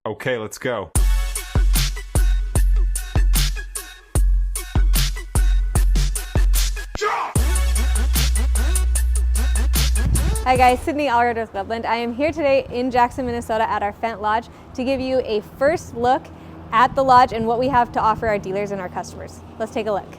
Okay, let's go. Hi guys, Sydney Allred with Loveland. I am here today in Jackson, Minnesota at our Fendt Lodge to give you a first look at the lodge and what we have to offer our dealers and our customers. Let's take a look.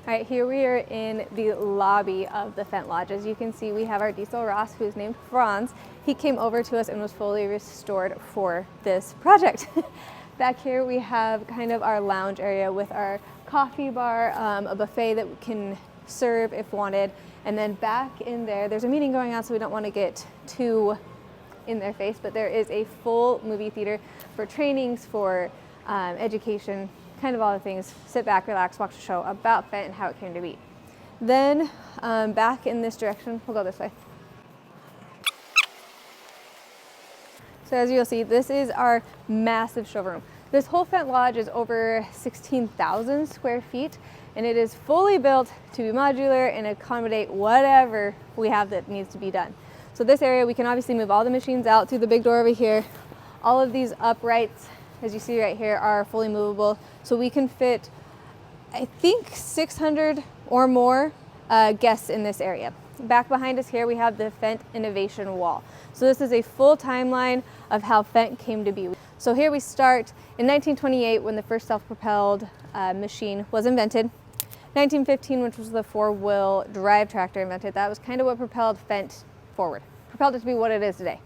All right, here we are in the lobby of the Fendt Lodge. As you can see, we have our diesel Ross, who's named Franz. He came over to us and was fully restored for this project. Back here we have kind of our lounge area with our coffee bar, a buffet that we can serve if wanted. And then back in there's a meeting going on, so we don't want to get too in their face, but there is a full movie theater for trainings, for education, kind of all the things. Sit back, relax, watch a show about Fendt and how it came to be. Then back in this direction, we'll go this way. So as you'll see, this is our massive showroom. This whole Fendt Lodge is over 16,000 square feet, and it is fully built to be modular and accommodate whatever we have that needs to be done. So this area, we can obviously move all the machines out through the big door over here. All of these uprights, as you see right here, are fully movable. So we can fit, I think, 600 or more guests in this area. Back behind us here, we have the Fendt Innovation Wall. So this is a full timeline of how Fendt came to be. So here we start in 1928 when the first self-propelled machine was invented. 1915, which was the four-wheel drive tractor invented. That was kind of what propelled Fendt forward, propelled it to be what it is today.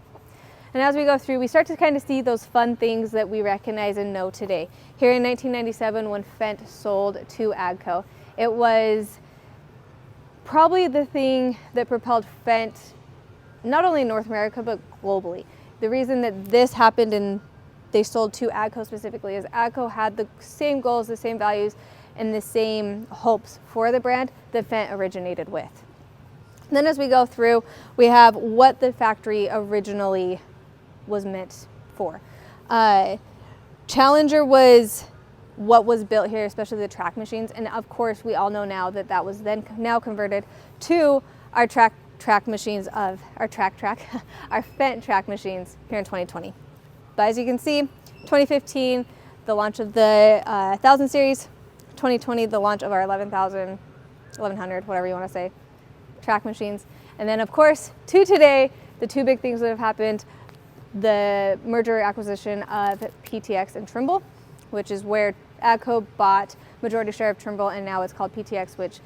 And as we go through, we start to kind of see those fun things that we recognize and know today. Here in 1997, when Fendt sold to AGCO, it was probably the thing that propelled Fendt, not only in North America, but globally. The reason that this happened and they sold to AGCO specifically is AGCO had the same goals, the same values, and the same hopes for the brand that Fendt originated with. And then as we go through, we have what the factory originally was meant for. Challenger was what was built here, especially the track machines. And of course, we all know now that that was then now converted to our track machines of our our Fendt track machines here in 2020. But as you can see, 2015, the launch of the 1000 series, 2020, the launch of our 11,000, 1100, whatever you want to say, track machines. And then of course, to today, the two big things that have happened, the merger acquisition of PTX and Trimble, which is where AGCO bought majority share of Trimble, and now it's called PTX, which,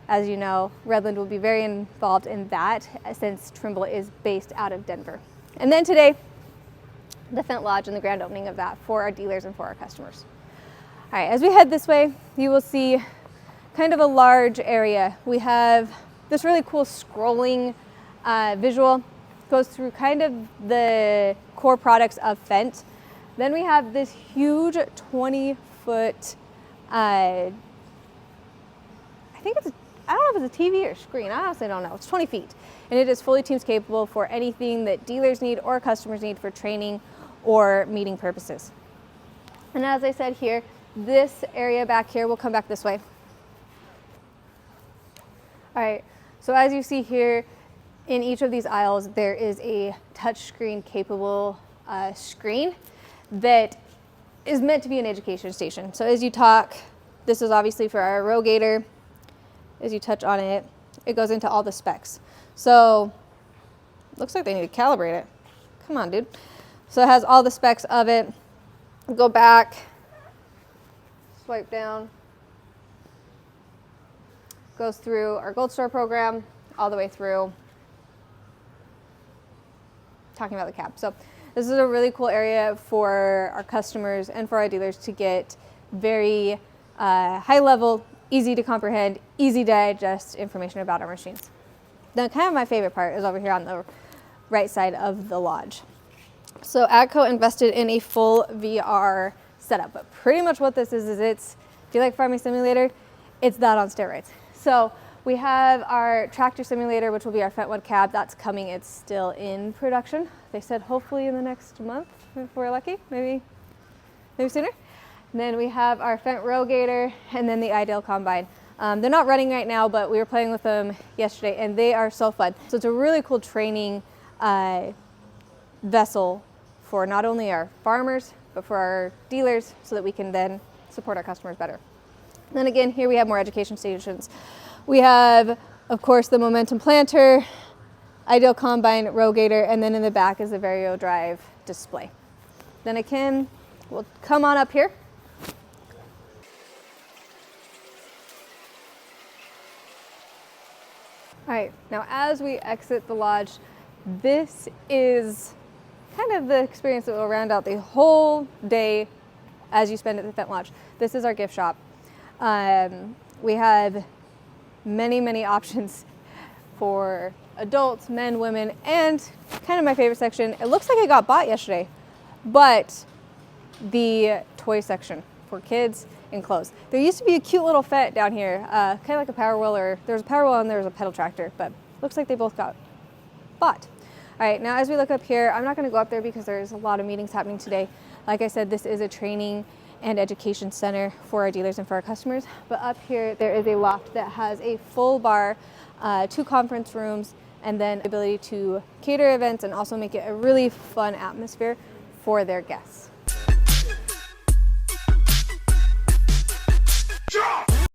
as you know, Redland will be very involved in that since Trimble is based out of Denver. And then today, the Fendt Lodge and the grand opening of that for our dealers and for our customers. All right, as we head this way, you will see kind of a large area. We have this really cool scrolling visual, goes through kind of the core products of Fendt. Then we have this huge 20-foot, I don't know if it's a TV or screen, I honestly don't know. It's 20 feet, and it is fully Teams capable for anything that dealers need or customers need for training or meeting purposes. And as I said here, this area back here, we'll come back this way. All right, so as you see here, in each of these aisles, there is a touchscreen capable screen that is meant to be an education station. So as you talk, this is obviously for our irrigator. As you touch on it, it goes into all the specs. So looks like they need to calibrate it. Come on, dude. So it has all the specs of it. Go back, swipe down, goes through our Gold Star program all the way through, talking about the cab. So this is a really cool area for our customers and for our dealers to get very high level, easy to comprehend, easy to digest information about our machines. Then kind of my favorite part is over here on the right side of the lodge. So AGCO invested in a full VR setup, but pretty much what this is it's, if you like Farming Simulator, it's that on steroids. So we have our tractor simulator, which will be our Fendt 1 cab. That's coming. It's still in production. They said hopefully in the next month, if we're lucky, maybe sooner. And then we have our Fendt Rogator and then the Ideal Combine. They're not running right now, but we were playing with them yesterday and they are so fun. So it's a really cool training vessel for not only our farmers, but for our dealers, so that we can then support our customers better. Then again, here we have more education stations. We have, of course, the Momentum planter, Ideal combine, rogator, and then in the back is the Vario drive display. Then again, we'll come on up here. All right, now as we exit the lodge, this is kind of the experience that will round out the whole day as you spend at the Fendt Lodge. This is our gift shop. We have many options for adults, men, women, and kind of my favorite section. It looks like it got bought yesterday, but the toy section for kids and clothes. There used to be a cute little Fendt down here, kind of like a Power Wheel, or there was a Power Wheel and there was a pedal tractor, but looks like they both got bought. All right, now as we look up here, I'm not gonna go up there because there's a lot of meetings happening today. Like I said, this is a training and education center for our dealers and for our customers. But up here, there is a loft that has a full bar, 2 conference rooms, and then the ability to cater events and also make it a really fun atmosphere for their guests.